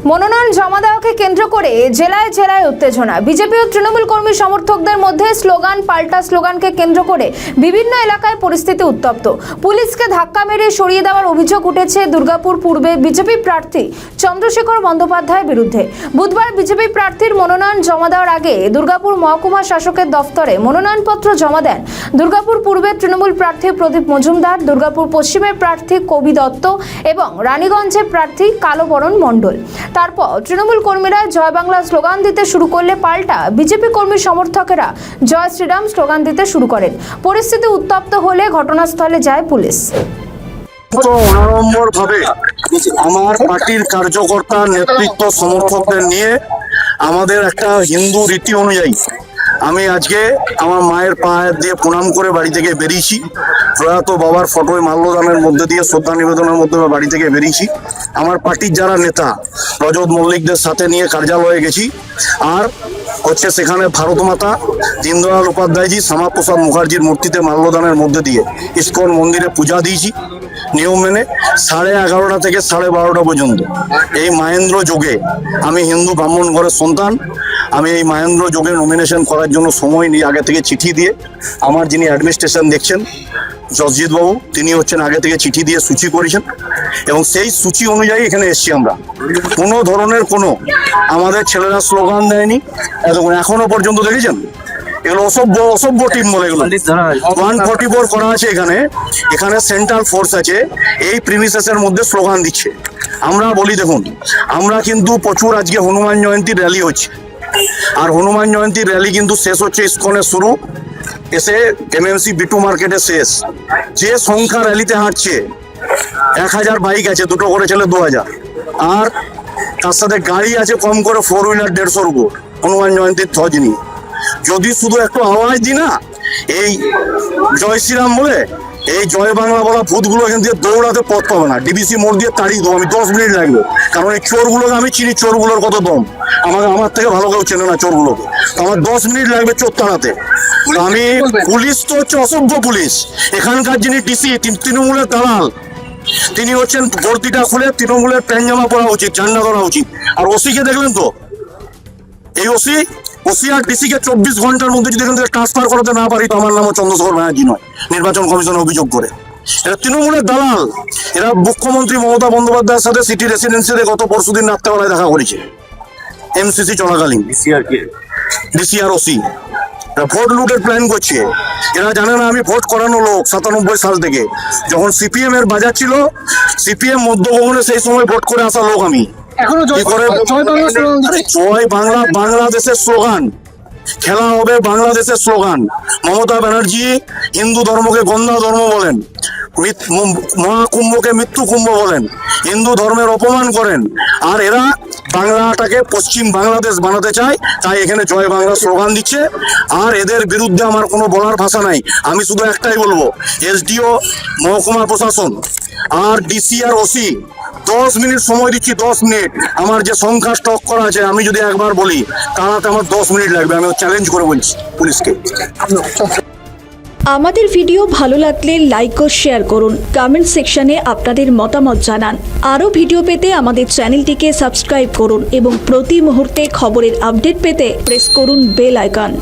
মনোনয়ন জমা দেওয়াকে কেন্দ্র করে জেলায় জেলায় উত্তেজনা। বিজেপি ও তৃণমূল কর্মী সমর্থকদের মধ্যে স্লোগান পাল্টা স্লোগানকে কেন্দ্র করে বিভিন্ন এলাকায় পরিস্থিতি উত্তপ্ত। পুলিশকে ধাক্কা মেরে সরিয়ে দেওয়ার অভিযোগ উঠেছে দুর্গাপুর পূর্বে বিজেপি প্রার্থী চন্দ্রশেখর বন্দ্যোপাধ্যায়ের বিরুদ্ধে। বুধবার বিজেপি প্রার্থীর মনোনয়ন জমা দেওয়ার আগে দুর্গাপুর মহকুমা শাসকের দফতরে মনোনয়নপত্র জমা দেন দুর্গাপুর পূর্বের তৃণমূল প্রার্থী প্রদীপ মজুমদার, দুর্গাপুর পশ্চিমের প্রার্থী কবি দত্ত এবং রানীগঞ্জের প্রার্থী কালোবরণ মণ্ডল। তারপর তৃণমূল কর্মীরা জয় বাংলা স্লোগান দিতে শুরু করলে পাল্টা বিজেপি কর্মী সমর্থকেরা জয় শ্রীরাম স্লোগান দিতে শুরু করেন। পরিস্থিতি উত্তপ্ত হলে ঘটনাস্থলে যায় পুলিশ। অনাড়ম্বরভাবে আমার পার্টির কার্যকর্তা নেতৃত্ব সমর্থকদের নিয়ে আমাদের একটা হিন্দু রীতি অনুযায়ী আমি আজকে আমার মায়ের পায়ের দিয়ে প্রণাম করে বাড়ি থেকে বেরিয়েছি। প্রয়াত বাবার ফটোয় মাল্যদানের মধ্যে দিয়ে শ্রদ্ধা নিবেদনের মধ্যে বাড়ি থেকে বেরিয়েছি। আমার পার্টির যারা নেতা রজত মল্লিকদের সাথে নিয়ে কার্যালয়ে গেছি। আর হচ্ছে সেখানে ভারত মাতা, দীনদয়াল উপাধ্যায়জি, শ্যামাপ্রসাদ মুখার্জির মূর্তিতে মাল্যদানের মধ্যে দিয়ে ইস্কন মন্দিরে পূজা দিয়েছি নিয়ম মেনে 11:30 থেকে 12:30 পর্যন্ত। এই মাহেন্দ্র যোগে আমি হিন্দু ব্রাহ্মণ ঘরের সন্তান। আমি এই মাহেন্দ্র যোগে নমিনেশন করার জন্য সময় নিয়ে আগে থেকে চিঠি দিয়ে আমার যিনি অ্যাডমিনিস্ট্রেশন দেখছেন জসজিৎ বাবু, তিনি হচ্ছেন আগে থেকে চিঠি দিয়ে সূচি করেছেন এবং সেই সূচি অনুযায়ী এখানে এসছি। আমরা কোনো ধরনের কোনো আমাদের ছেলেরা স্লোগান দেয়নি এখনো পর্যন্ত। দেখেছেন এগুলো অসভ্য টিম বলে এগুলো 144 করা আছে। এখানে সেন্ট্রাল ফোর্স আছে, এই প্রিমিসেসের মধ্যে স্লোগান দিচ্ছে। আমরা বলি দেখুন, আমরা কিন্তু প্রচুর আজকে হনুমান জয়ন্তীর র্যালি হচ্ছে, আর হনুমান জয়ন্তীর র্যালি কিন্তু শেষ হচ্ছে ইস্কনের শুরু, এসে এমএমসি বিটু মার্কেটে শেষ। যে সংখ্যা র্যালিতে হাঁটছে 1000 বাইক আছে, দুটো করে ছেলে 2000, আর তার সাথে গাড়ি আছে কম করে 4 হুইলার 150 উপর হনুমান জয়ন্তীর ধ্বজ নিয়ে। যদি শুধু একটু আওয়াজ দিই না এই জয় শ্রীরাম বলে, এই জয় বাংলা বলা ভূতগুলো এখান থেকে দৌড়াতে পথ পাবে না। ডিবিসি মোড় দিয়ে তাড়িয়ে দেবো আমি, 10 মিনিট লাগবে। কারণ এই চোরগুলোকে আমি চিনি, চোরগুলোর কত দম, আমার থেকে ভালো কেউ চেনে না চোরগুলোকে। আমার 10 মিনিট লাগবে চোর তাড়াতে। আমি পুলিশ তো হচ্ছে অসভ্য পুলিশ। এখানকার যিনি ডিসি তৃণমূলের দালাল, তিনি হচ্ছেন ভর্তিটা খুলে তৃণমূলের প্যান্ট জামা পরা উচিত, ঝান্ডা ধরা উচিত। আর ওসিকে দেখলেন তো, এই ওসি আর ডিসিকে 24 ঘন্টার মধ্যে যদি এখান থেকে ট্রান্সফার করাতে না পারি তো আমার নামও চন্দ্রশেখর ব্যানার্জি নয়, নির্বাচন কমিশনে অভিযোগ করে। এরা তৃণমূলের দালাল। এরা মুখ্যমন্ত্রী মমতা বন্দ্যোপাধ্যায়ের সাথে সিটি রেসিডেন্সিতে গত পরশুদিন রাত্রেবেলায় দেখা করেছে এমসিসি চলাকালীন। ডিসি আর ওসি এরা ভোট লুটের প্ল্যান করছে। এরা জানে না আমি ভোট করানো লোক 97 সাল থেকে, যখন সিপিএম এর বাজার ছিল, সিপিএম মধ্যভবনে সেই সময় ভোট করে আসা লোক আমি। জয় বাংলা বাংলাদেশের স্লোগান, খেলা হবে বাংলাদেশের স্লোগান। মমতা ব্যানার্জি হিন্দু ধর্মকে গন্ধা ধর্ম বলেন, মহাকুম্ভকে মৃত্যু কুম্ভ বলেন, হিন্দু ধর্মের অপমান করেন। আর এরা বাংলাটাকে পশ্চিম বাংলাদেশ বানাতে চায়, তাই এখানে জয় বাংলা স্লোগান দিচ্ছে। আর এদের বিরুদ্ধে আমার কোনো বলার ভাষা নাই। আমি শুধু একটাই বলবো, এসডিও, মহকুমা প্রশাসন আর ডিসি আর ওসি 10 মিনিট সময় দিচ্ছি, 10 মিনিট। আমার যে সংখ্যা স্টক করা আছে, আমি যদি একবার বলি তাহলে আমার 10 মিনিট লাগবে। আমি চ্যালেঞ্জ করে বলছি পুলিশকে। আমাদের ভিডিও ভালো লাগলে লাইক ও শেয়ার করুন, কমেন্ট সেকশনে আপনাদের মতামত জানান। আরও ভিডিও পেতে আমাদের চ্যানেলটিকে সাবস্ক্রাইব করুন এবং প্রতি মুহূর্তে খবরের আপডেট পেতে প্রেস করুন বেল আইকন।